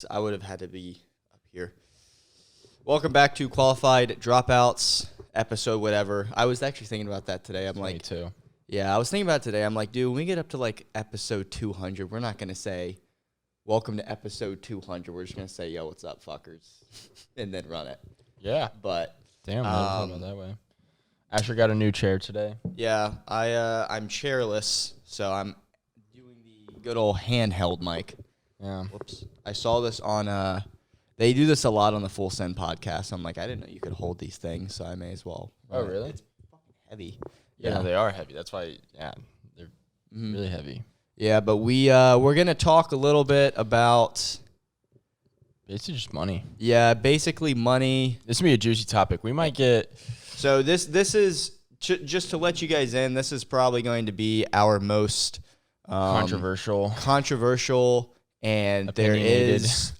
I would have had to be up here. Welcome back to Qualified Dropouts episode, whatever. I was actually thinking about that today. I'm like, me too. Yeah, I was thinking about it today. I'm like, dude, when we get up to like episode 200, we're not going to say, welcome to episode 200. We're just going to say, yo, what's up, fuckers? And then run it. Yeah. But Damn, I never thought about it that way. Asher got a new chair today. yeah, I'm chairless, so I'm doing the good old handheld mic. Yeah. Whoops. I saw this on, they do this a lot on the Full Send podcast. I'm like, I didn't know you could hold these things, so I may as well. Oh, really? It's fucking heavy. Yeah, no, they are heavy. That's why, they're really heavy. Yeah, but we're going to talk a little bit about... Basically just money. Yeah, basically money. This will be a juicy topic. We might get... So this is, just to let you guys in, this is probably going to be our most... controversial, and there is...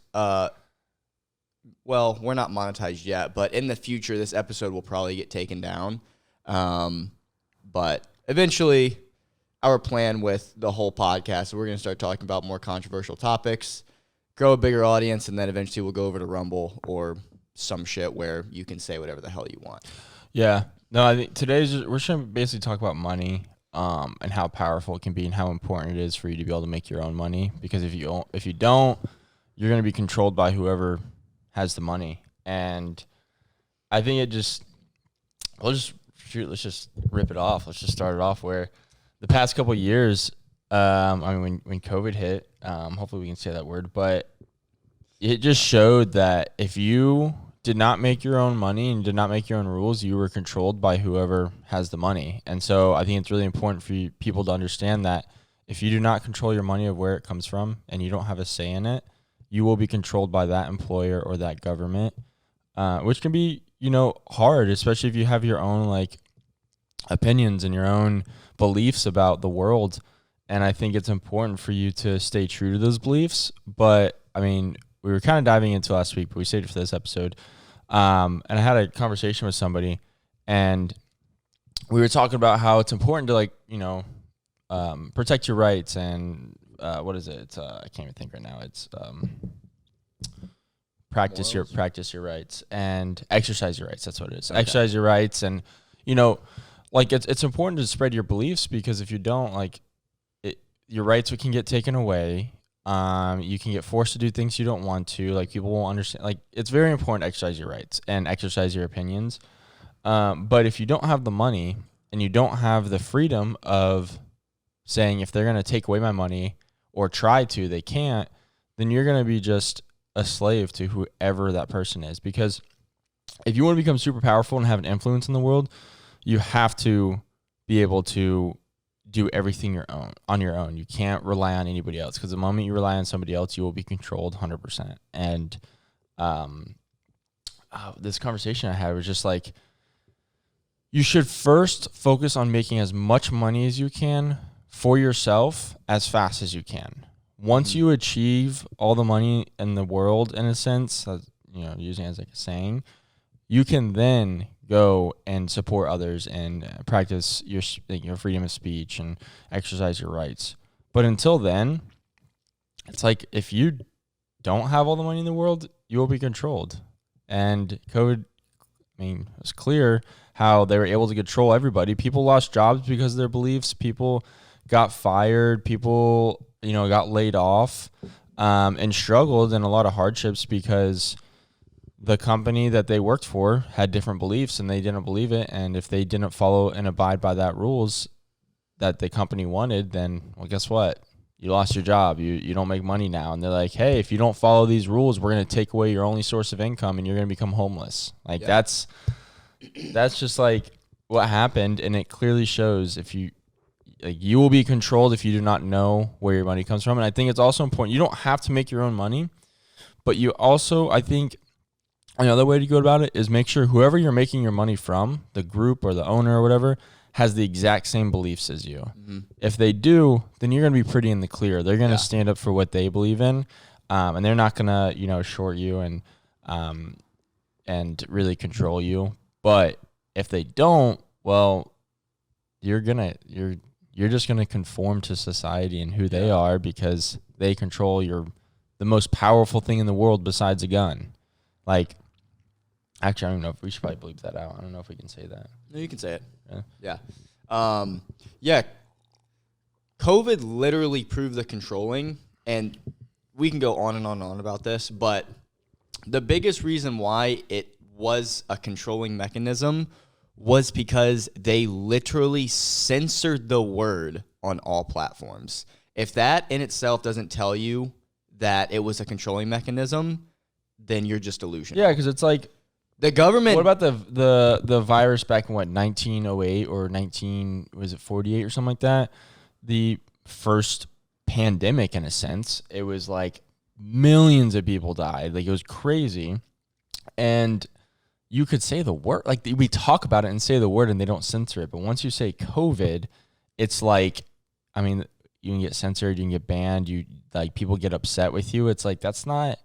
well, we're not monetized yet, but in the future, this episode will probably get taken down. But eventually, our plan with the whole podcast, we're going to start talking about more controversial topics, grow a bigger audience, and then eventually we'll go over to Rumble or some shit where you can say whatever the hell you want. Yeah. No, I think we're going to basically talk about money and how powerful it can be and how important it is for you to be able to make your own money. Because if you don't, you're going to be controlled by whoever has the money. And I think let's just rip it off. Let's just start it off where the past couple of years, when COVID hit, hopefully we can say that word, but it just showed that if you did not make your own money and did not make your own rules, you were controlled by whoever has the money. And so I think it's really important for people to understand that if you do not control your money of where it comes from and you don't have a say in it, you will be controlled by that employer or that government, which can be, hard, especially if you have your own opinions and your own beliefs about the world. And I think it's important for you to stay true to those beliefs. But I mean, we were kind of diving into last week, but we saved it for this episode. And I had a conversation with somebody, and we were talking about how it's important to protect your rights and what is it? I can't even think right now. It's practice your rights and exercise your rights. That's what it is. Okay. Exercise your rights, and it's important to spread your beliefs, because if you don't, your rights can get taken away. You can get forced to do things you don't want to. People won't understand. It's very important to exercise your rights and exercise your opinions. But if you don't have the money and you don't have the freedom of saying, if they're going to take away my money or try to, they can't, then you're going to be just a slave to whoever that person is. Because if you want to become super powerful and have an influence in the world, you have to be able to do everything on your own. You can't rely on anybody else, because the moment you rely on somebody else, you will be controlled 100%. And this conversation I had was just you should first focus on making as much money as you can for yourself as fast as you can. Once you achieve all the money in the world, in a sense, using it as a saying, you can then go and support others and practice your freedom of speech and exercise your rights. But until then, it's if you don't have all the money in the world, you will be controlled. And COVID, it was clear how they were able to control everybody. People lost jobs because of their beliefs. People got fired. People, got laid off and struggled in a lot of hardships because the company that they worked for had different beliefs and they didn't believe it. And if they didn't follow and abide by that rules that the company wanted, then, well, guess what? You lost your job. You don't make money now. And they're like, hey, if you don't follow these rules, we're going to take away your only source of income and you're going to become homeless. That's just what happened. And it clearly shows if you will be controlled if you do not know where your money comes from. And I think it's also important. You don't have to make your own money, but you also, I think, another way to go about it is make sure whoever you're making your money from, the group or the owner or whatever, has the exact same beliefs as you. Mm-hmm. If they do, then you're going to be pretty in the clear. They're going to stand up for what they believe in, and they're not going to, short you and really control you. But if they don't, well, you're just going to conform to society and who they are, because they control your the most powerful thing in the world besides a gun. Like, actually, I don't know if we should probably bleep that out. I don't know if we can say that. No, you can say it. Yeah. Yeah. COVID literally proved the controlling, and we can go on and on and on about this, but the biggest reason why it was a controlling mechanism was because they literally censored the word on all platforms. If that in itself doesn't tell you that it was a controlling mechanism, then you're just delusional. Yeah, because it's like the government. What about the virus back in 1908 or 48 or something like that? The first pandemic, in a sense, it was like millions of people died. Like, it was crazy. And you could say the word, like, we talk about it and say the word and they don't censor it. But once you say COVID, it's like, I mean, you can get censored, you can get banned, people get upset with you. It's like, that's not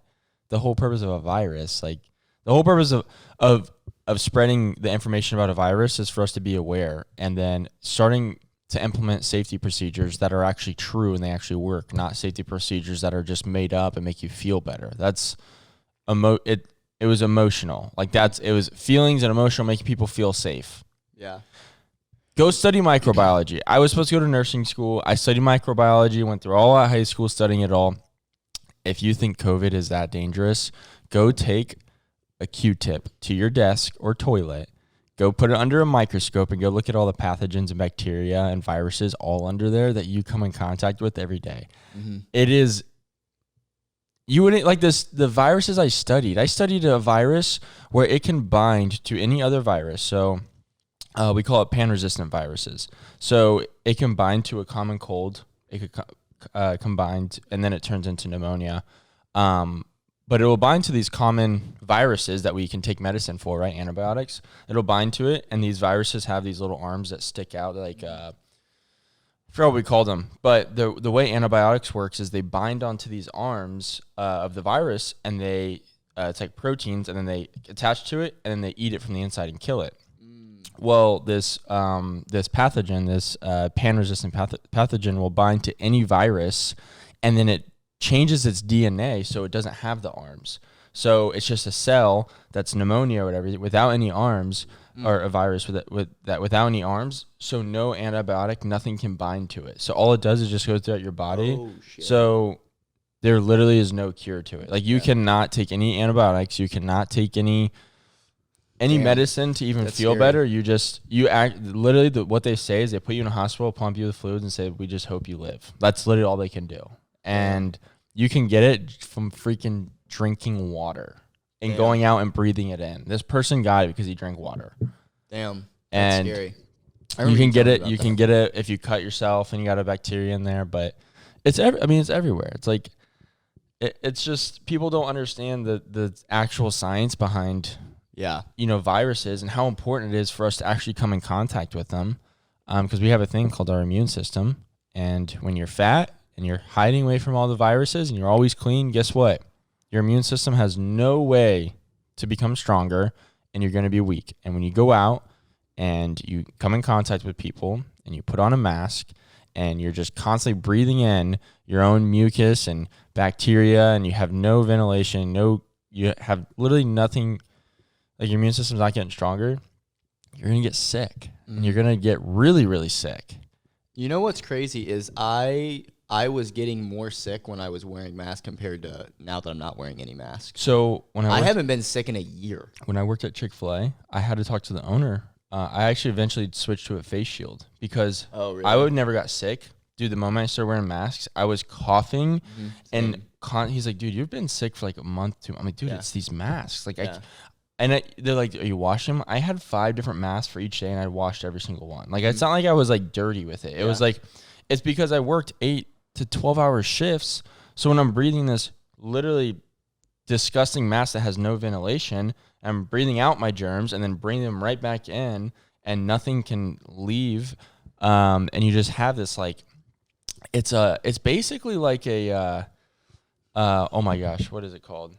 the whole purpose of a virus. Like, the whole purpose of spreading the information about a virus is for us to be aware, and then starting to implement safety procedures that are actually true and they actually work, not safety procedures that are just made up and make you feel better. That's it was emotional. Like, it was feelings and emotional, making people feel safe. Yeah. Go study microbiology. I was supposed to go to nursing school. I studied microbiology, went through all of high school studying it all. If you think COVID is that dangerous, go take a Q-tip to your desk or toilet, go put it under a microscope and go look at all the pathogens and bacteria and viruses all under there that you come in contact with every day. Mm-hmm. It is, you wouldn't like this, the viruses I studied a virus where it can bind to any other virus. So we call it pan-resistant viruses. So it can bind to a common cold. It could combine, and then it turns into pneumonia. But it will bind to these common viruses that we can take medicine for, right? Antibiotics. It'll bind to it, and these viruses have these little arms that stick out, like I forgot what we called them. But the way antibiotics works is they bind onto these arms of the virus, and they it's like proteins, and then they attach to it, and then they eat it from the inside and kill it. Well, this pathogen, this pan-resistant pathogen, will bind to any virus, and then it changes its DNA so it doesn't have the arms. So it's just a cell that's pneumonia or whatever without any arms, or a virus without any arms. So no antibiotic, nothing can bind to it. So all it does is just go throughout your body. Oh, shit. So there literally is no cure to it. Like, you cannot take any antibiotics. You cannot take any medicine to even feel scary. Better. You act literally. What they say is they put you in a hospital, pump you with fluids, and say, "We just hope you live." That's literally all they can do. And you can get it from freaking drinking water and going out and breathing it in. This person got it because he drank water. Damn. That's scary. You can get it. You can get it if you cut yourself and you got a bacteria in there. But it's everywhere. It's like it's just people don't understand the actual science behind viruses and how important it is for us to actually come in contact with them, because we have a thing called our immune system, and when you're fat and you're hiding away from all the viruses and you're always clean, guess what? Your immune system has no way to become stronger, and you're going to be weak. And when you go out and you come in contact with people and you put on a mask and you're just constantly breathing in your own mucus and bacteria, and you have no ventilation, you have literally nothing, like your immune system's not getting stronger, you're going to get sick. And you're going to get really, really sick. You know what's crazy is I was getting more sick when I was wearing masks compared to now that I'm not wearing any masks. So I haven't been sick in a year. When I worked at Chick-fil-A, I had to talk to the owner. I actually eventually switched to a face shield because I would never got sick. Dude, the moment I started wearing masks, I was coughing, and he's like, "Dude, you've been sick for like a month too." I'm like, "Dude, it's these masks." Like they're like, "Are you washing them?" I had 5 different masks for each day, and I washed every single one. Like, it's not like I was like dirty with it. It was like, it's because I worked 8 to 12-hour shifts. So when I'm breathing this literally disgusting mask that has no ventilation, I'm breathing out my germs and then bringing them right back in, and nothing can leave. And you just have this like, it's basically like a, oh my gosh, what is it called?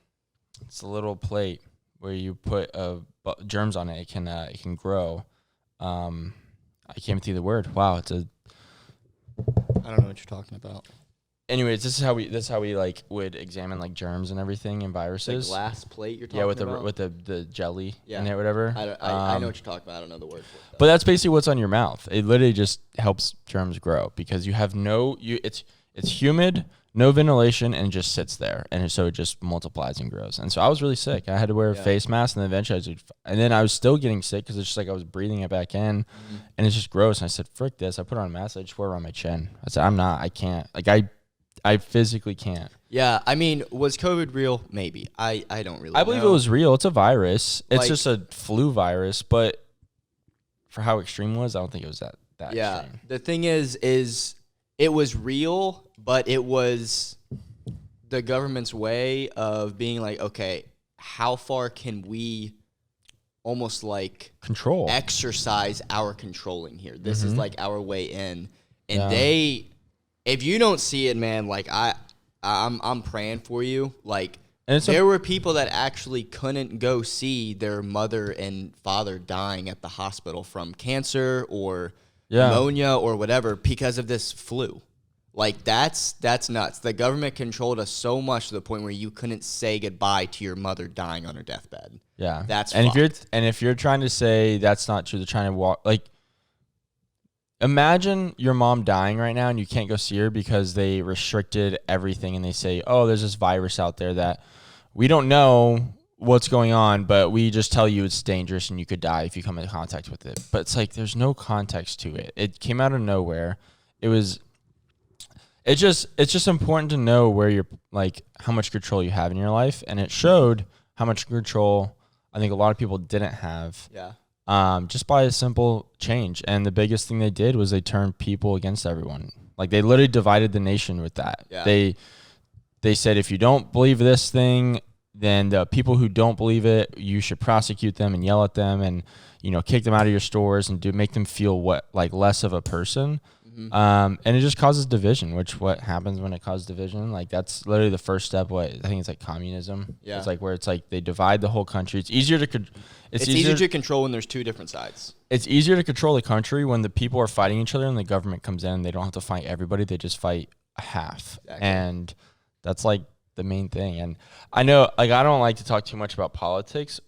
It's a little plate where you put germs on it. It can grow. I can't think of the word. Wow, I don't know what you're talking about. anyways, this is how we like would examine like germs and everything and The viruses. glass plate you're talking Yeah, with about? the jelly Yeah. in it, whatever. I know what you're talking about. I don't know the word for it, though. But that's basically what's on your mouth. It literally just helps germs grow because you have it's humid, no ventilation, and it just sits there, and so it just multiplies and grows. And so I was really sick. I had to wear a face mask, and then eventually I was still getting sick because it's just like I was breathing it back in, and it's just gross. And I said, "Frick this!" I put on a mask. I just wore it on my chin. I said, I can't. Like I physically can't. Yeah, I mean, was COVID real? Maybe. I don't really. I believe know. it was real. It's a virus. It's Like- just a flu virus, but for how extreme it was, I don't think it was that extreme. The thing is it was real, but it was the government's way of being like, okay, how far can we almost like Control. exercise our controlling here? This is like our way in. And Yeah. if you don't see it, man, like I'm praying for you. Like And it's there were people that actually couldn't go see their mother and father dying at the hospital from cancer or pneumonia or whatever because of this flu. Like that's nuts. The government controlled us so much to the point where you couldn't say goodbye to your mother dying on her deathbed. Yeah, That's and fucked. if you're trying to say that's not true, they're trying to walk like. Imagine your mom dying right now and you can't go see her because they restricted everything and they say, oh, there's this virus out there that we don't know what's going on, but we just tell you it's dangerous and you could die if you come into contact with it. But it's like there's no context to it. It came out of nowhere. It's just important to know where you're like how much control you have in your life, and it showed how much control I think a lot of people didn't have. Yeah. Just by a simple change. And the biggest thing they did was they turned people against everyone. Like they literally divided the nation with that. Yeah. They said if you don't believe this thing, then the people who don't believe it, you should prosecute them and yell at them and kick them out of your stores and make them feel less of a person. And it just causes division, which what happens when it causes division. Like that's literally the first step. I think it's like communism. Yeah. It's like where it's like they divide the whole country. It's easier to control when there's two different sides. It's easier to control the country when the people are fighting each other and the government comes in and they don't have to fight everybody. They just fight a half. Exactly. And that's like the main thing. And I know like I don't like to talk too much about politics.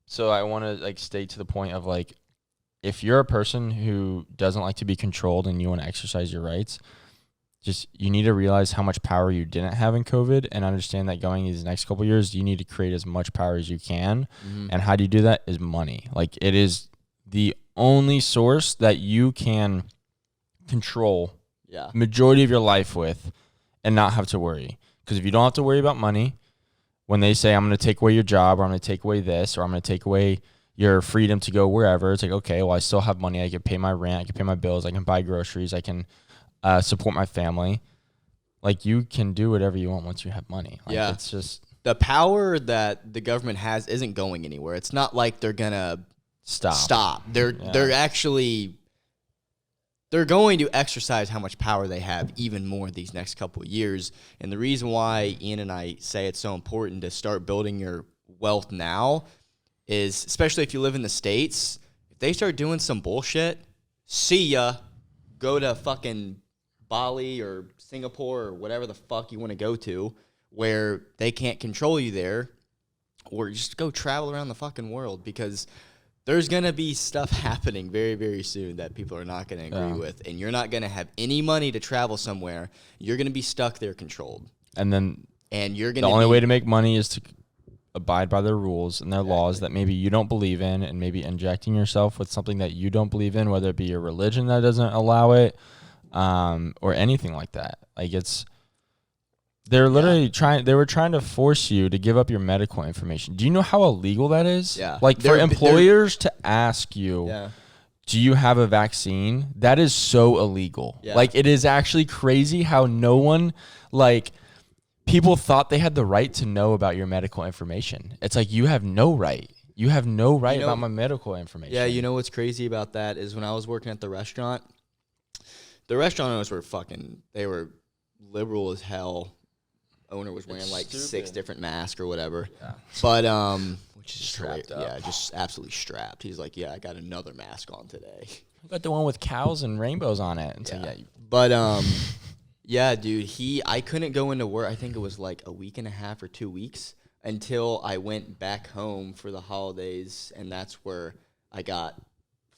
So I want to like stay to the point of like if you're a person who doesn't like to be controlled and you want to exercise your rights, just you need to realize how much power you didn't have in COVID and understand that going these next couple of years, you need to create as much power as you can. And how do you do that is money. Like it is the only source that you can control majority of your life with and not have to worry. Because if you don't have to worry about money, when they say I'm going to take away your job or I'm going to take away this or I'm going to take away your freedom to go wherever, it's like, okay, well, I still have money. I can pay my rent. I can pay my bills. I can buy groceries. I can support my family. Like you can do whatever you want once you have money. Like, it's just the power that the government has isn't going anywhere. It's not like they're gonna stop. They're going to exercise how much power they have even more these next couple of years. And the reason why Ian and I say it's so important to start building your wealth now is, especially if you live in the States, if they start doing some bullshit, see ya, go to fucking Bali or Singapore or whatever the fuck you want to go to where they can't control you there, or just go travel around the fucking world, because there's going to be stuff happening very, very soon that people are not going to agree with, and you're not going to have any money to travel somewhere. You're going to be stuck there controlled. And you're going the only way to make money is to abide by their rules and their laws that maybe you don't believe in, and maybe injecting yourself with something that you don't believe in, whether it be your religion that doesn't allow it, or anything like that. Like they're literally they were trying to force you to give up your medical information. Do you know how illegal that is? Yeah. Like for employers to ask you, do you have a vaccine? That is so illegal. Yeah. Like it is actually crazy how no one, like, people thought they had the right to know about your medical information. It's like you have no right. You have no right about my medical information. Yeah, you know what's crazy about that is when I was working at the restaurant owners were they were liberal as hell. Owner was wearing like 6 different masks or whatever. Yeah. But which is strapped up. Yeah, just absolutely strapped. He's like, yeah, I got another mask on today. I got the one with cows and rainbows on it. And so, But Yeah, dude. I couldn't go into work. I think it was like a week and a half or 2 weeks until I went back home for the holidays, and that's where I got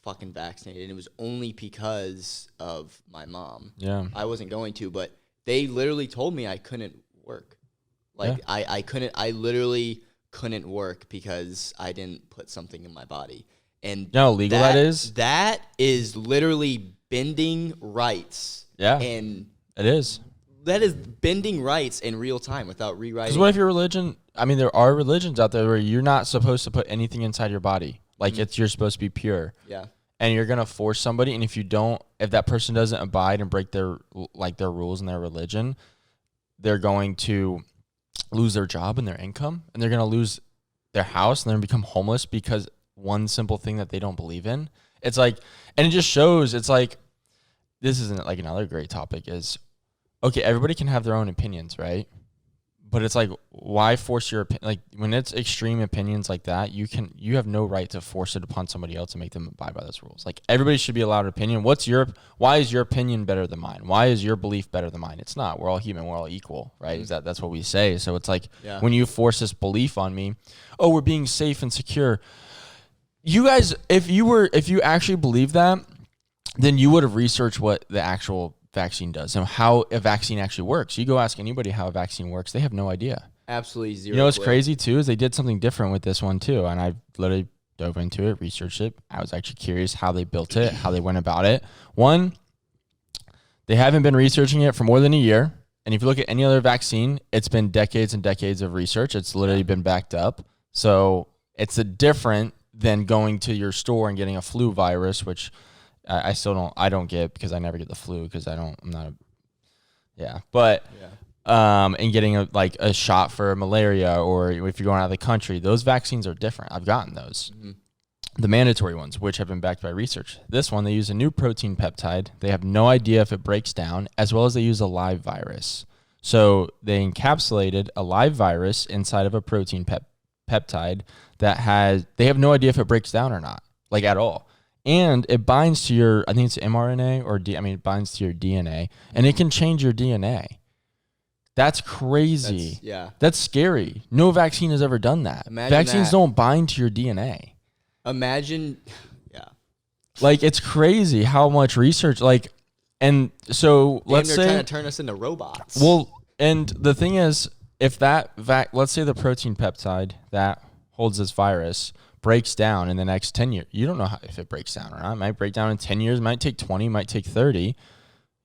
fucking vaccinated. And it was only because of my mom. Yeah. I wasn't going to, but they literally told me I couldn't work. Like, Yeah. I literally couldn't work because I didn't put something in my body. And You know how illegal that is? That is literally bending rights. Yeah. And It is. that is bending rights in real time without rewriting. Because what if your religion, I mean, there are religions out there where you're not supposed to put anything inside your body. Like, you're supposed to be pure. Yeah. And you're going to force somebody, and if that person doesn't abide and break their rules and their religion, they're going to lose their job and their income, and they're going to lose their house, and they're going to become homeless because one simple thing that they don't believe in. It's like, and it just shows, it's like, this isn't like another great topic is, okay, everybody can have their own opinions, right? But it's like, why force your opinion? Like, when it's extreme opinions like that, you have no right to force it upon somebody else and make them abide by those rules. Like, everybody should be allowed an opinion. Why is your opinion better than mine? Why is your belief better than mine? It's not. We're all human. We're all equal, right? That's what we say. So it's like, when you force this belief on me, oh, we're being safe and secure. You guys, if you actually believe that, then you would have researched what the actual vaccine does and how a vaccine actually works. You go ask anybody how a vaccine works, they have no idea. Absolutely zero. You know what's crazy too is they did something different with this one too, and I literally dove into it, researched it. I was actually curious how they built it, how they went about it. One, they haven't been researching it for more than a year, and if you look at any other vaccine, it's been decades and decades of research. It's literally been backed up. So it's a different than going to your store and getting a flu virus, which I don't get because I never get the flu because and getting a shot for malaria, or if you're going out of the country, those vaccines are different. I've gotten those. Mm-hmm. The mandatory ones, which have been backed by research. This one, they use a new protein peptide. They have no idea if it breaks down, as well as they use a live virus. So they encapsulated a live virus inside of a protein peptide they have no idea if it breaks down or not, like at all. And it binds to I think it's mRNA it binds to your DNA, and it can change your DNA. That's crazy. That's scary. No vaccine has ever done that. Vaccines don't bind to your DNA. Imagine, Like, it's crazy how much research, and so let's say they're trying to turn us into robots. Well, and the thing is, if let's say the protein peptide that holds this virus breaks down in the next 10 years. You don't know if it breaks down or not. It might break down in 10 years, it might take 20, it might take 30.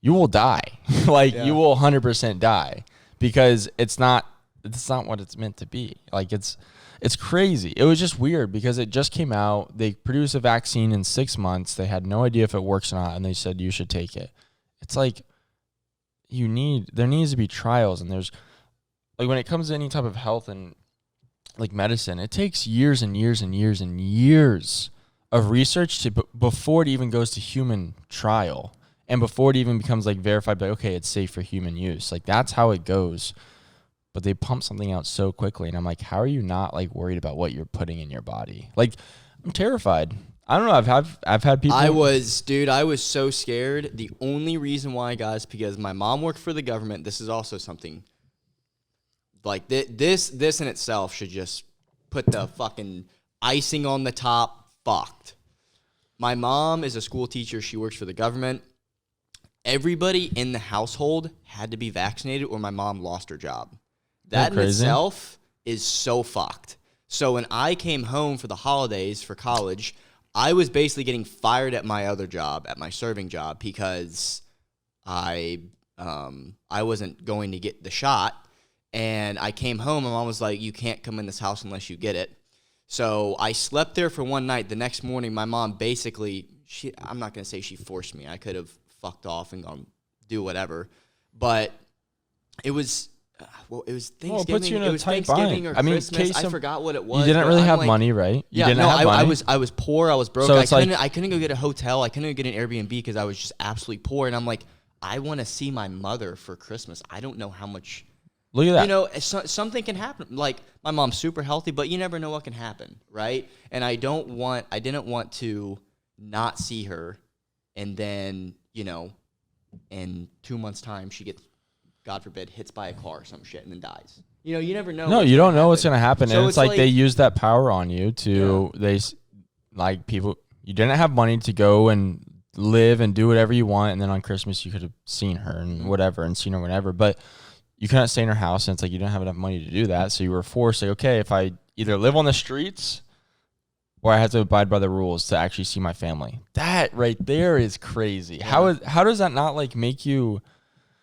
You will die. You will 100% die because it's not what it's meant to be. Like, it's crazy. It was just weird because it just came out. They produced a vaccine in 6 months. They had no idea if it works or not, and they said you should take it. It's like there needs to be trials, and there's when it comes to any type of health and medicine, it takes years and years and years and years of research before it even goes to human trial and before it even becomes verified okay, it's safe for human use. That's how it goes. But they pump something out so quickly, and I'm like, how are you not worried about what you're putting in your body? I'm terrified. I don't know. I've had people. I was so scared. The only reason why, guys, because my mom worked for the government. This is also something this in itself should just put the fucking icing on the top. Fucked. My mom is a school teacher. She works for the government. Everybody in the household had to be vaccinated or my mom lost her job. That in itself is so fucked. So when I came home for the holidays for college, I was basically getting fired at my other job, at my serving job, because I wasn't going to get the shot. And I came home, and Mom was like, you can't come in this house unless you get it. So I slept there for one night. The next morning, my mom basically, I'm not going to say she forced me. I could have fucked off and gone do whatever. But it was Thanksgiving. Well, it puts you in a tight Thanksgiving bind. or Christmas. I forgot what it was. You didn't really have money, right? I was poor. I was broke. So I couldn't go get a hotel. I couldn't go get an Airbnb because I was just absolutely poor. And I'm like, I want to see my mother for Christmas. I don't know how much. Look at that. Something can happen. My mom's super healthy, but you never know what can happen, right? And I didn't want to not see her, and then in 2 months' time she gets God forbid, hits by a car or some shit and then dies. You know, you never know. No, you don't know what's going to happen. So and it's like they use that power on you to, people, you didn't have money to go and live and do whatever you want. And then on Christmas, you could have seen her and whatever and seen her whenever. But you couldn't stay in her house. And it's like you didn't have enough money to do that. So you were forced, like, okay, if I either live on the streets or I have to abide by the rules to actually see my family. That right there is crazy. Yeah. How does that not like make you?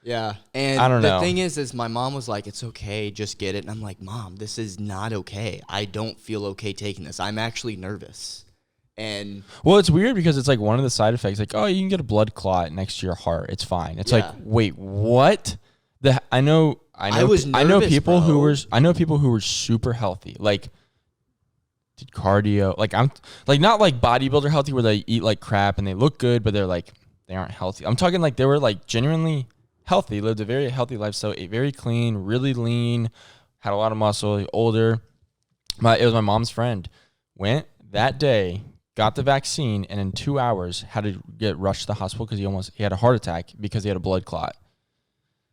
Yeah, and I don't know. The thing is my mom was like, "It's okay, just get it." And I'm like, "Mom, this is not okay. I don't feel okay taking this. I'm actually nervous." And well, it's weird because it's like one of the side effects, like, oh, you can get a blood clot next to your heart. It's fine. It's like, wait, what? I know people who were super healthy, like did cardio, like I'm like not like bodybuilder healthy where they eat like crap and they look good, but they're like they aren't healthy. I'm talking like they were like genuinely healthy, lived a very healthy lifestyle, ate very clean, really lean, had a lot of muscle, older. It was my mom's friend. Went that day, got the vaccine, and in 2 hours had to get rushed to the hospital because he had a heart attack because he had a blood clot.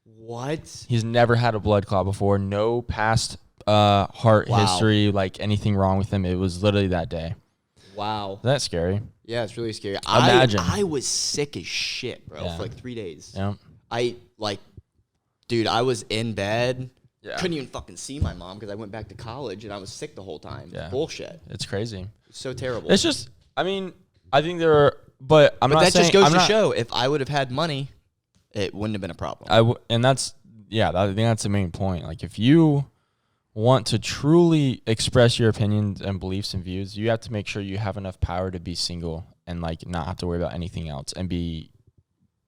What? He's never had a blood clot before. No past heart history, like anything wrong with him. It was literally that day. Wow. That's scary. Yeah, it's really scary. Imagine. I was sick as shit, bro, for like 3 days. Yeah. I was in bed. Yeah. Couldn't even fucking see my mom because I went back to college and I was sick the whole time. Yeah. Bullshit. It's crazy. It's so terrible. It's just, I mean, I think there are, but I'm not saying. But that just goes to show, if I would have had money, it wouldn't have been a problem. I think that's the main point. Like, if you want to truly express your opinions and beliefs and views, you have to make sure you have enough power to be single and like not have to worry about anything else and be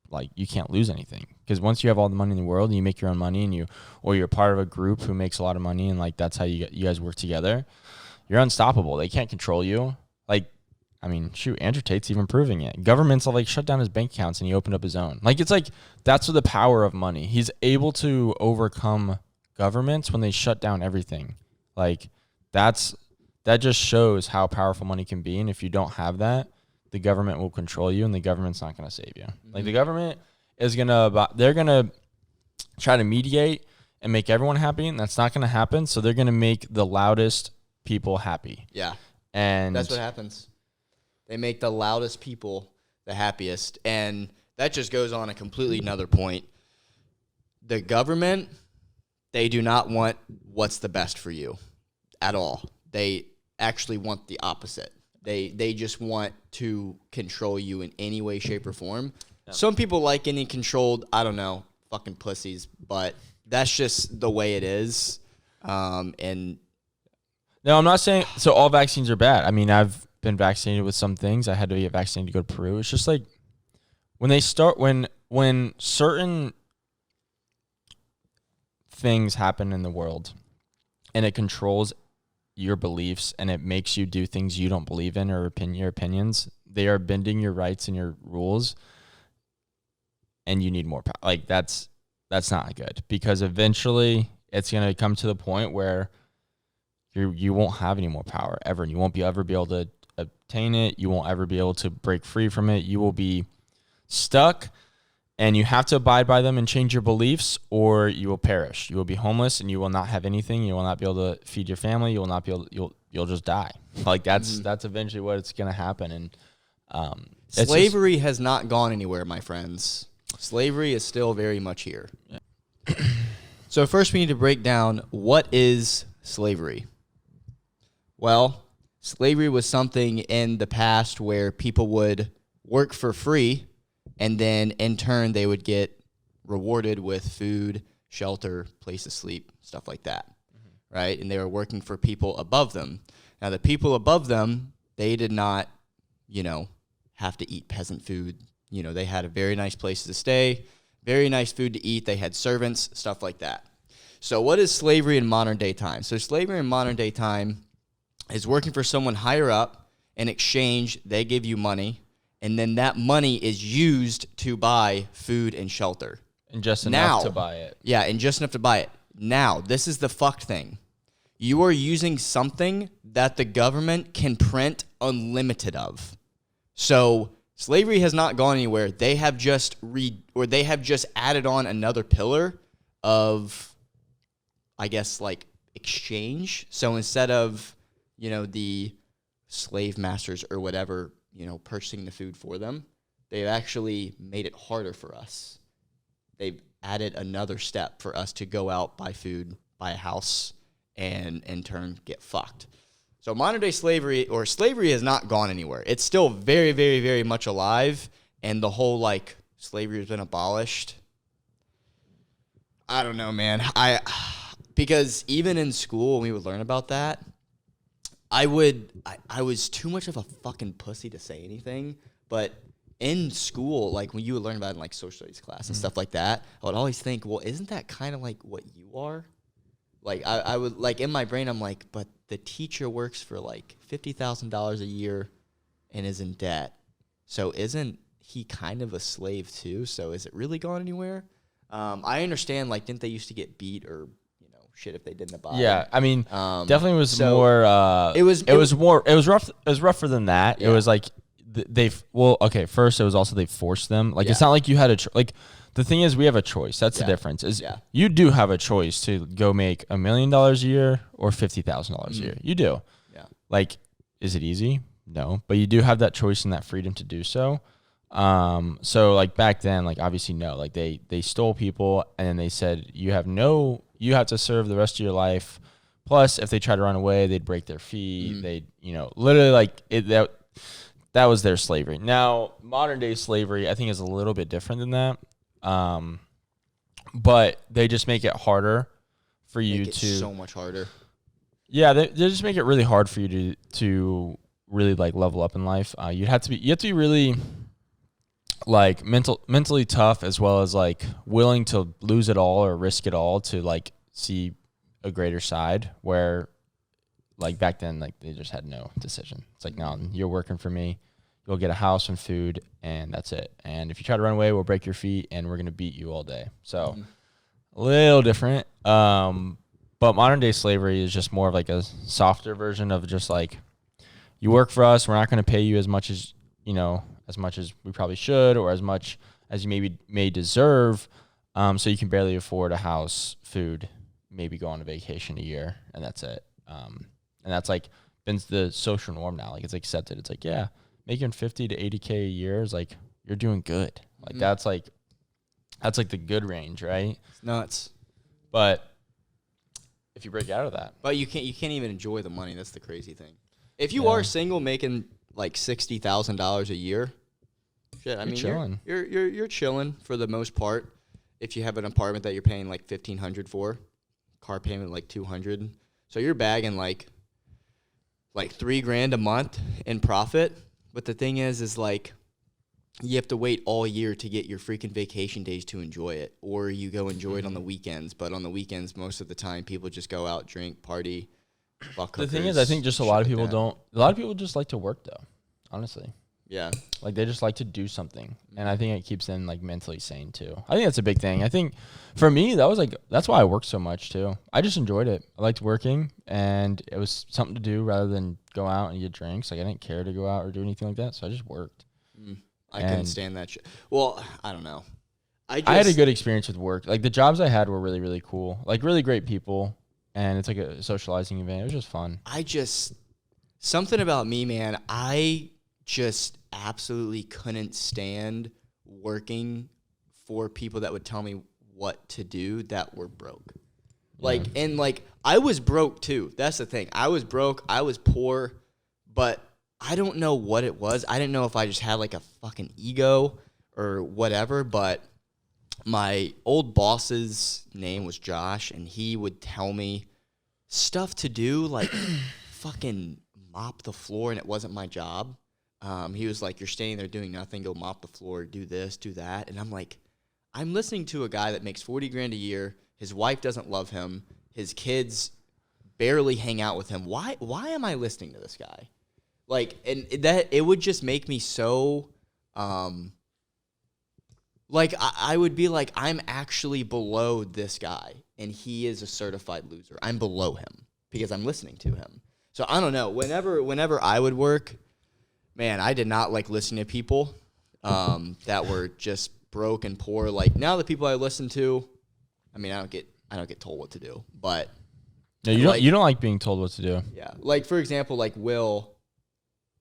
like, you can't lose anything. Because once you have all the money in the world and you make your own money and you're part of a group who makes a lot of money and like that's how you guys work together, you're unstoppable. They can't control you. Like, I mean, shoot, Andrew Tate's even proving it. Governments have like shut down his bank accounts and he opened up his own. Like, it's like, that's the power of money. He's able to overcome governments when they shut down everything. Like, that just shows how powerful money can be. And if you don't have that, the government will control you and the government's not going to save you. Mm-hmm. Like, the government is they're going to try to mediate and make everyone happy, and that's not going to happen. So they're going to make the loudest people happy. Yeah. And that's what happens. They make the loudest people the happiest. And that just goes on a completely another point. The government, they do not want what's the best for you at all. They actually want the opposite. They just want to control you in any way, shape, or form. Yeah. Some people like getting controlled, I don't know, fucking pussies, but that's just the way it is. And no, I'm not saying so all vaccines are bad. I mean, I've been vaccinated with some things. I had to get vaccinated to go to Peru. It's just like when certain things happen in the world and it controls your beliefs and it makes you do things you don't believe in or your opinions, they are bending your rights and your rules, and you need more power. Like, that's not good, because eventually it's going to come to the point where you won't have any more power ever, and you won't ever be able to obtain it. You won't ever be able to break free from it. You will be stuck, and you have to abide by them and change your beliefs, or you will perish. You will be homeless, and you will not have anything. You will not be able to feed your family. You will not be able to, you'll just die. Like, that's eventually what it's going to happen. And slavery has not gone anywhere, my friends. Slavery is still very much here. Yeah. So first we need to break down, what is slavery? Well, slavery was something in the past where people would work for free, and then in turn they would get rewarded with food, shelter, place to sleep, stuff like that, right? And they were working for people above them. Now, the people above them, they did not, have to eat peasant food. They had a very nice place to stay, very nice food to eat. They had servants, stuff like that. So what is slavery in modern day time? So slavery in modern day time is working for someone higher up. In exchange, they give you money, and then that money is used to buy food and shelter. And just enough to buy it. Yeah, and just enough to buy it. Now, this is the fucked thing. You are using something that the government can print unlimited of. So slavery has not gone anywhere. They have just added on another pillar of, I guess, like exchange. So instead of, the slave masters or whatever, purchasing the food for them, they've actually made it harder for us. They've added another step for us to go out, buy food, buy a house, and in turn get fucked. So modern day slavery, or slavery, has not gone anywhere. It's still very, very, very much alive, and the whole like slavery has been abolished. I don't know, man. Because even in school when we would learn about that, I was too much of a fucking pussy to say anything, but in school, like when you would learn about it in like social studies class and stuff like that, I would always think, well, isn't that kind of like what you are? Like I would, like in my brain, I'm like, but the teacher works for like $50,000 a year and is in debt. So isn't he kind of a slave too? So is it really gone anywhere? I understand, like, didn't they used to get beat or shit if they didn't abide? Yeah, I mean, definitely was so more. It was rough. It was rougher than that. Yeah. It was like first it was also they forced them. Like it's not like you had like the thing is we have a choice. That's the difference. Is you do have a choice to go make $1 million a year or $50,000 a year. You do. Yeah. Like, is it easy? No, but you do have that choice and that freedom to do so. So like back then, like obviously no, like they stole people and then they said you have to serve the rest of your life. Plus, if they try to run away, they'd break their feet. They'd, literally like that was their slavery. Now, modern day slavery, I think, is a little bit different than that. But they just make it harder for you so much harder. Yeah, they just make it really hard for you to really like level up in life. You have to be really like mentally tough, as well as like willing to lose it all or risk it all to like see a greater side, where like back then, like they just had no decision. It's like, no, you're working for me. You'll get a house and food, and that's it. And if you try to run away, we'll break your feet, and we're going to beat you all day. So a little different. But modern day slavery is just more of like a softer version of just like, you work for us. We're not going to pay you as much as, as much as we probably should, or as much as you may deserve. So you can barely afford a house, food, maybe go on a vacation a year, and that's it. And that's like been the social norm now. Like it's accepted. It's like, yeah, making 50 to 80K a year is like, you're doing good. Like that's like the good range, right? It's nuts. But if you break out of that, but you can't even enjoy the money. That's the crazy thing. If you are single, making like $60,000 a year, shit, I mean, chilling. You're chilling for the most part. If you have an apartment that you're paying like $1,500 for, car payment like $200, so you're bagging like $3,000 a month in profit. But the thing is like, you have to wait all year to get your freaking vacation days to enjoy it, or you go enjoy it on the weekends. But on the weekends, most of the time, people just go out, drink, party. The thing is, I think just a lot of people don't. A lot of people just like to work, though. Honestly, yeah, like they just like to do something, and I think it keeps them like mentally sane too. I think that's a big thing. I think for me, that's why I worked so much too. I just enjoyed it. I liked working, and it was something to do rather than go out and get drinks. Like I didn't care to go out or do anything like that, so I just worked. I couldn't stand that shit. Well, I don't know. I had a good experience with work. Like the jobs I had were really, really cool. Like really great people. And it's like a socializing event. It was just fun. Something about me, man, I just absolutely couldn't stand working for people that would tell me what to do that were broke. Like, and like, I was broke too. That's the thing. I was broke. I was poor, but I don't know what it was. I didn't know if I just had like a fucking ego or whatever, but my old boss's name was Josh, and he would tell me stuff to do, like fucking mop the floor, and it wasn't my job. He was like, you're standing there doing nothing, go mop the floor, do this, do that. And I'm like, I'm listening to a guy that makes $40,000 a year. His wife doesn't love him. His kids barely hang out with him. Why am I listening to this guy? Like, and that it would just make me so, like, I would be like, I'm actually below this guy, and he is a certified loser. I'm below him because I'm listening to him. So I don't know. Whenever I would work, man, I did not like listening to people that were just broke and poor. Like now, the people I listen to, I mean, I don't get told what to do, but No, you don't like being told what to do. yeah. Like, for example, like Will,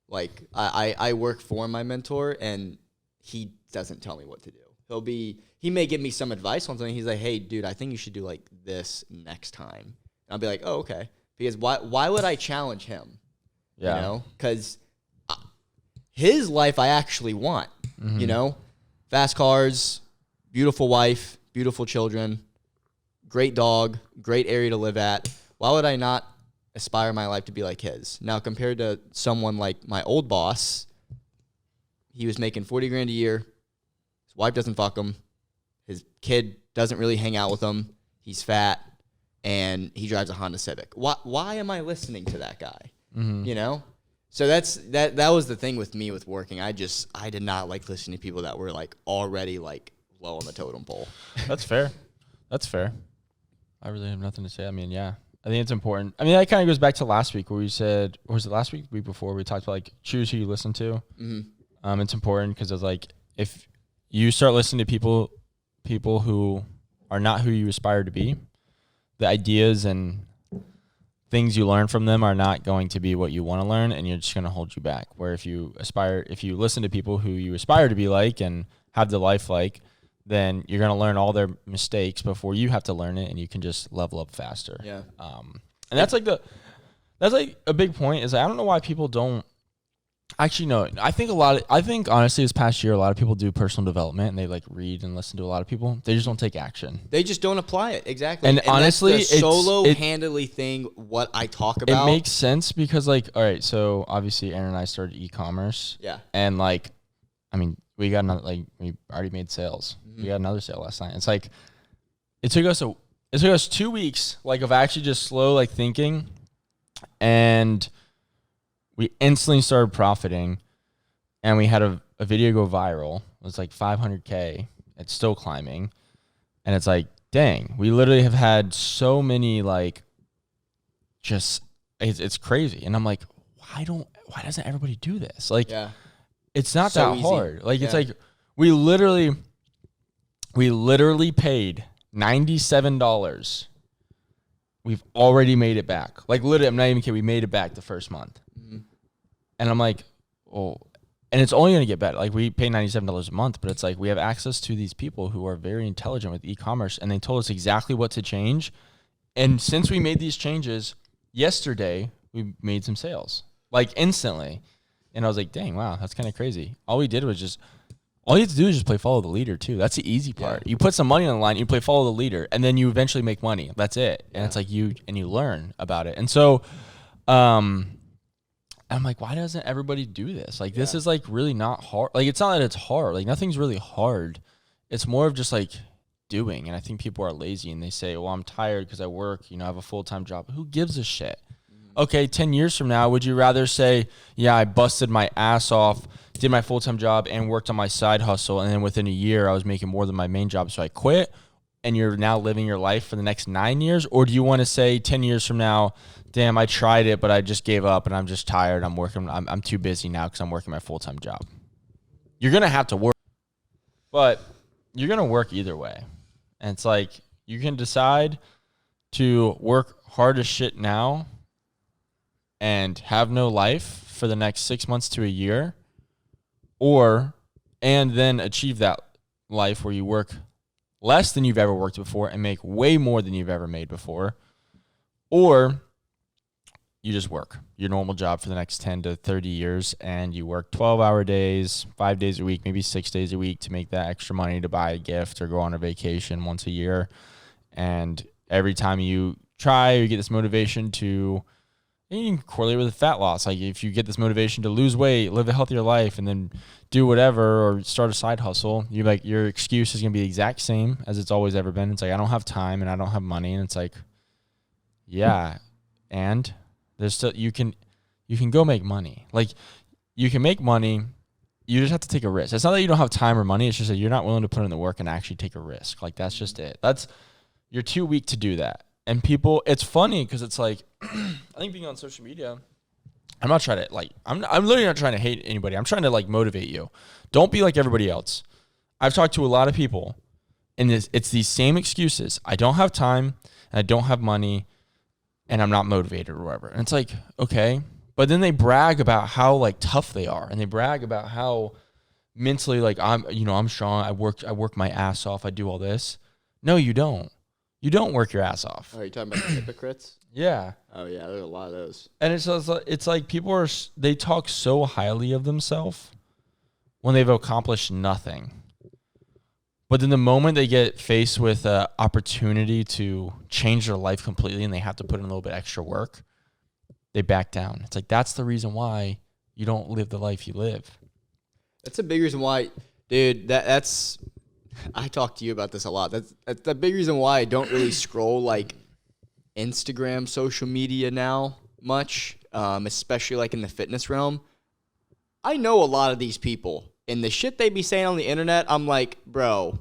like I work for my mentor and he doesn't tell me what to do. He may give me some advice on something. He's like, hey, dude, I think you should do like this next time. And I'll be like, oh, okay. Because why would I challenge him? Yeah. You know, because his life I actually want, you know, fast cars, beautiful wife, beautiful children, great dog, great area to live at. Why would I not aspire my life to be like his? Now, compared to someone like my old boss, he was making $40,000 a year. His wife doesn't fuck him. His kid doesn't really hang out with him. He's fat, and he drives a Honda Civic. Why am I listening to that guy? You know? So that was the thing with me with working. I did not like listening to people that were like already like low on the totem pole. That's fair. I really have nothing to say. I mean, yeah. I think it's important. I mean, that kind of goes back to last week where we said, or was it last week, the week before, we talked about like choose who you listen to. It's important because it's like if you start listening to people who are not who you aspire to be, the ideas and things you learn from them are not going to be what you want to learn, and you're just going to hold you back. Where if you listen to people who you aspire to be like and have the life like, then you're going to learn all their mistakes before you have to learn it, and you can just level up faster. Yeah. And that's like a big point is I don't know why people don't actually know. I think honestly this past year, a lot of people do personal development and they like read and listen to a lot of people. They just don't take action. They just don't apply it. Exactly. And honestly, that's the solo-handedly thing, what I talk about. It makes sense because like, all right, so obviously Aaron and I started e-commerce. Yeah. And like, I mean, we already made sales. We got another sale last night. It's like, it took us 2 weeks, like of actually just slow, like thinking, and we instantly started profiting, and we had a video go viral. It was like 500K. It's still climbing, and it's like, dang, we literally have had so many like, just it's crazy. And I'm like, why doesn't everybody do this? Like, yeah. It's not so that easy. hard. Like, it's like we literally paid $97. We've already made it back. Like, literally, I'm not even kidding. We made it back the first month. And I'm like, oh, and it's only going to get better. Like, we pay $97 a month, but it's like we have access to these people who are very intelligent with e-commerce, and they told us exactly what to change. And since we made these changes yesterday, we made some sales, like instantly. And I was like, dang, wow, that's kind of crazy. All you have to do is just play follow the leader too. That's the easy part. Yeah. You put some money on the line, you play follow the leader, and then you eventually make money. That's it. And it's like you learn about it. And so, I'm like, why doesn't everybody do this? Like, this is like really not hard. Like, it's not that it's hard. Like, nothing's really hard. It's more of just like doing. And I think people are lazy and they say, well, I'm tired because I work, I have a full-time job. Who gives a shit? Okay, 10 years from now, would you rather say, yeah, I busted my ass off, did my full-time job, and worked on my side hustle, and then within a year I was making more than my main job, so I quit, and you're now living your life for the next 9 years? Or do you want to say 10 years from now, damn, I tried it, but I just gave up, and I'm just tired, I'm too busy now because I'm working my full-time job? You're going to have to work, but you're going to work either way. And it's like, you can decide to work hard as shit now and have no life for the next 6 months to a year, and then achieve that life where you work less than you've ever worked before and make way more than you've ever made before, or you just work your normal job for the next 10 to 30 years and you work 12-hour days, 5 days a week, maybe 6 days a week to make that extra money to buy a gift or go on a vacation once a year. And every time you try, you get this motivation to, and you can correlate with fat loss. Like, if you get this motivation to lose weight, live a healthier life, and then do whatever or start a side hustle, your excuse is going to be the exact same as it's always ever been. It's like, I don't have time and I don't have money. And it's like, yeah. And there's still, you can go make money. Like, you can make money. You just have to take a risk. It's not that you don't have time or money. It's just that you're not willing to put in the work and actually take a risk. Like, that's just it. You're too weak to do that. And people, it's funny because it's like, I think being on social media, I'm not trying to I'm literally not trying to hate anybody. I'm trying to motivate you. Don't be like everybody else. I've talked to a lot of people And it's these same excuses. I don't have time, and I don't have money, and I'm not motivated or whatever. And it's like, okay. But then they brag about how like tough they are, and they brag about how mentally like I'm strong. I work my ass off. I do all this. No, you don't. You don't work your ass off. Oh, are you talking about the hypocrites? Yeah. Oh yeah, there's a lot of those. And it's like people they talk so highly of themselves when they've accomplished nothing. But then the moment they get faced with an opportunity to change their life completely and they have to put in a little bit extra work, they back down. It's like, that's the reason why you don't live the life you live. That's a big reason why, dude, that's, I talk to you about this a lot. That's the big reason why I don't really scroll like Instagram, social media now much, especially like in the fitness realm. I know a lot of these people. And the shit they be saying on the internet, I'm like, bro,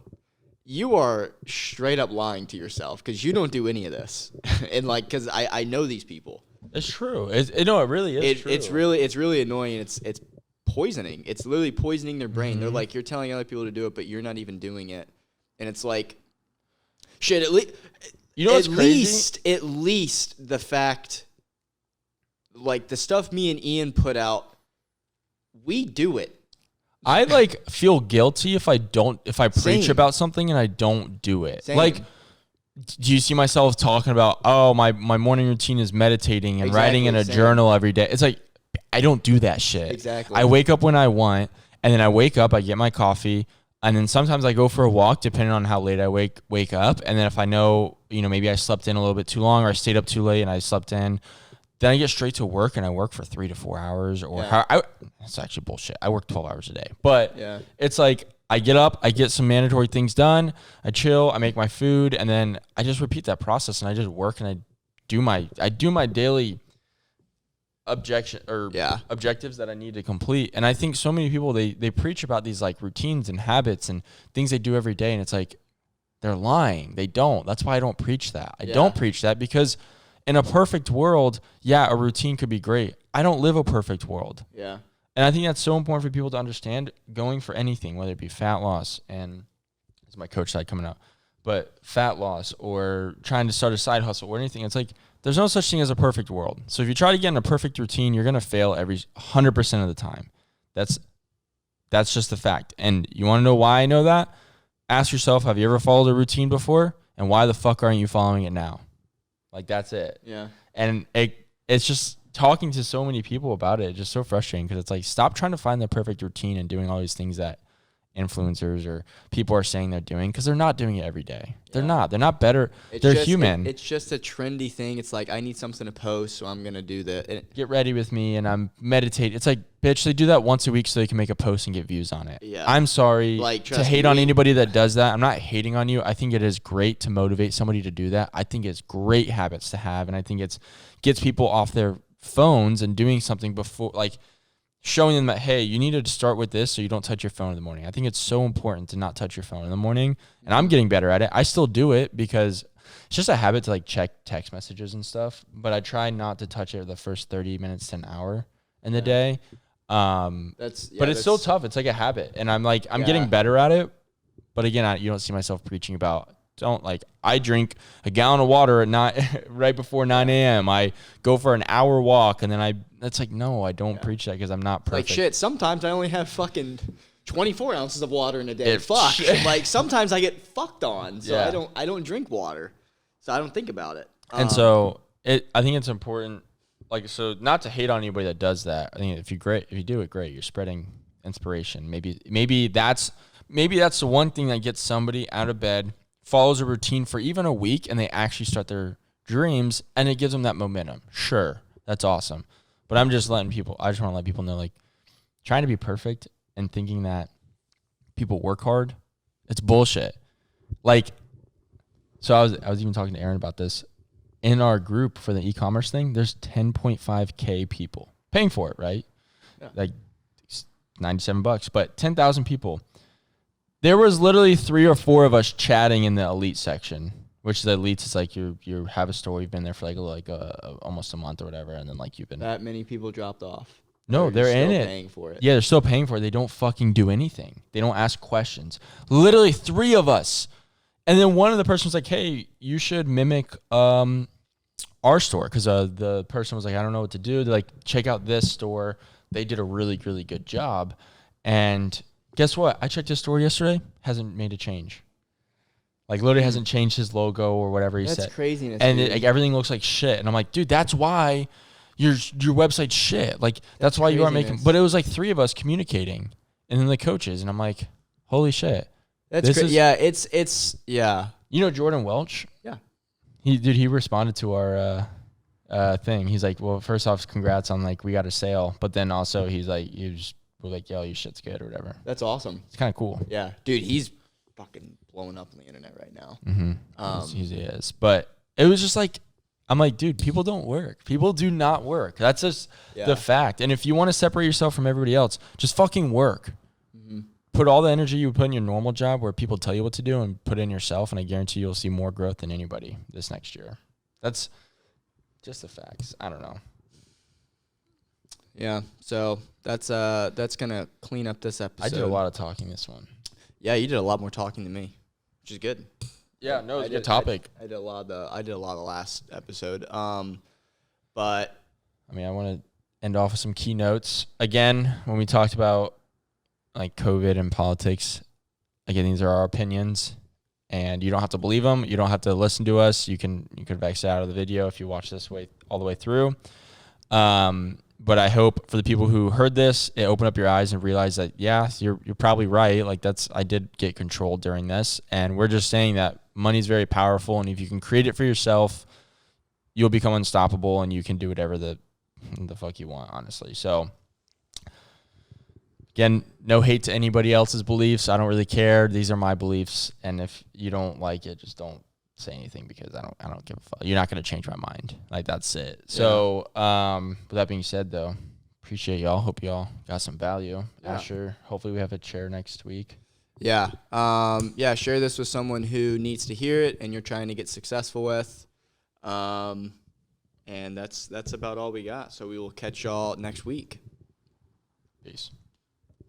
you are straight up lying to yourself because you don't do any of this. And like, because I know these people. It's true. It really is true. It's really annoying. It's poisoning. It's literally poisoning their brain. Mm-hmm. They're like, you're telling other people to do it, but you're not even doing it. And it's like, shit. At least the fact, like the stuff me and Ian put out, we do it. I like feel guilty if I preach Same. about something and I don't do it. Same. Like, do you see myself talking about, oh, my morning routine is meditating and writing in a journal every day? It's like, I don't do that shit. Exactly. I wake up when I want, and then I wake up, I get my coffee, and then sometimes I go for a walk depending on how late I wake up. And then if I know, maybe I slept in a little bit too long or I stayed up too late and I slept in, then I get straight to work and I work for 3 to 4 hours it's actually bullshit. I work 12 hours a day, but It's like I get up, I get some mandatory things done, I chill, I make my food, and then I just repeat that process and I just work and I do my daily objectives that I need to complete. And I think so many people, they preach about these like routines and habits and things they do every day. And it's like, they're lying. They don't. That's why I don't preach that. I don't preach that because in a perfect world, a routine could be great. I don't live a perfect world. Yeah. And I think that's so important for people to understand going for anything, whether it be fat loss, and it's my coach side coming out, but fat loss or trying to start a side hustle or anything. It's like, there's no such thing as a perfect world. So if you try to get in a perfect routine, you're going to fail every 100% of the time. That's just the fact. And you want to know why I know that? Ask yourself, have you ever followed a routine before? And why the fuck aren't you following it now? Like, that's it. Yeah. And it's just talking to so many people about it. It's just so frustrating because it's like, stop trying to find the perfect routine and doing all these things that influencers or people are saying they're doing, because they're not doing it every day. They're not better. They're human. It's just a trendy thing. It's like, I need something to post, so I'm going to do that. Get ready with me and I'm meditating. It's like, bitch, they do that once a week so they can make a post and get views on it. Yeah. I'm sorry to hate on anybody that does that. I'm not hating on you. I think it is great to motivate somebody to do that. I think it's great habits to have, and I think it's gets people off their phones and doing something before, like showing them that, hey, you need to start with this so you don't touch your phone in the morning. I think it's so important to not touch your phone in the morning, and I'm getting better at it. I still do it because it's just a habit to like check text messages and stuff, but I try not to touch it the first 30 minutes to an hour in the day. But it's still tough. It's like a habit, and I'm getting better at it. But again, you don't see myself preaching about, I drink a gallon of water at night right before 9 a.m. I go for an hour walk, and then that's like, no, I don't preach that because I'm not perfect. Like, shit, sometimes I only have fucking 24 ounces of water in a day. Like, sometimes I get fucked on, so I don't drink water, so I don't think about it. And so I think it's important, so not to hate on anybody that does that. I think if you do it, great. You're spreading inspiration. Maybe that's the one thing that gets somebody out of bed, follows a routine for even a week, and they actually start their dreams, and it gives them that momentum. Sure, that's awesome. But I just want to let people know, trying to be perfect and thinking that people work hard, it's bullshit. So I was even talking to Aaron about this. In our group for the e-commerce thing, there's 10.5K people paying for it, right? Yeah. $97, but 10,000 people. There was literally 3 or 4 of us chatting in the elite section, which the elites is like you have a store, you've been there for almost a month or whatever, and then you've been. That many people dropped off. No, they're in it. Paying for it. Yeah, they're still paying for it. They don't fucking do anything. They don't ask questions. Literally 3 of us And then one of the person was like, hey, you should mimic our store, because the person was like, I don't know what to do. They're like, check out this store. They did a really, really good job. And guess what? I checked his store yesterday. Hasn't made a change. Like, literally hasn't changed his logo or whatever he said. That's craziness. And like everything looks like shit. And I'm like, dude, that's why your website's shit. Like, that's why you aren't making. But it was like 3 of us communicating, and then the coaches. And I'm like, holy shit. That's yeah. It's yeah. You know Jordan Welch? Yeah. He responded to our thing. He's like, well, first off, congrats on like we got a sale, but then also he's like, we're like, yo, your shit's good or whatever. That's awesome. It's kind of cool. Yeah, dude, he's fucking blowing up on the internet right now. Mm-hmm. He is. But it was just like, I'm like, dude, people don't work. People do not work. That's just the fact. And if you want to separate yourself from everybody else, just fucking work. Mm-hmm. Put all the energy you would put in your normal job where people tell you what to do and put it in yourself, and I guarantee you'll see more growth than anybody this next year. That's just the facts. I don't know. Yeah, so that's gonna clean up this episode. I did a lot of talking this one. Yeah, you did a lot more talking than me, which is good. Yeah, no, it's a good topic. I did a lot of the last episode. But I mean, I want to end off with some keynotes. Again, when we talked about like COVID and politics, again, these are our opinions, and you don't have to believe them. You don't have to listen to us. You can exit out of the video if you watch this all the way through. But I hope for the people who heard this, it opened up your eyes and realized that, yeah, you're probably right. Like I did get controlled during this, and we're just saying that money is very powerful, and if you can create it for yourself, you'll become unstoppable, and you can do whatever the fuck you want, honestly. So again, no hate to anybody else's beliefs. I don't really care. These are my beliefs, and if you don't like it, just don't say anything, because I don't give a fuck. You're not going to change my mind. Like, that's it. Yeah. So, with that being said, though, appreciate y'all. Hope y'all got some value. Yeah. Asher, hopefully we have a chair next week. Yeah. Share this with someone who needs to hear it and you're trying to get successful with. And that's about all we got. So we will catch y'all next week. Peace.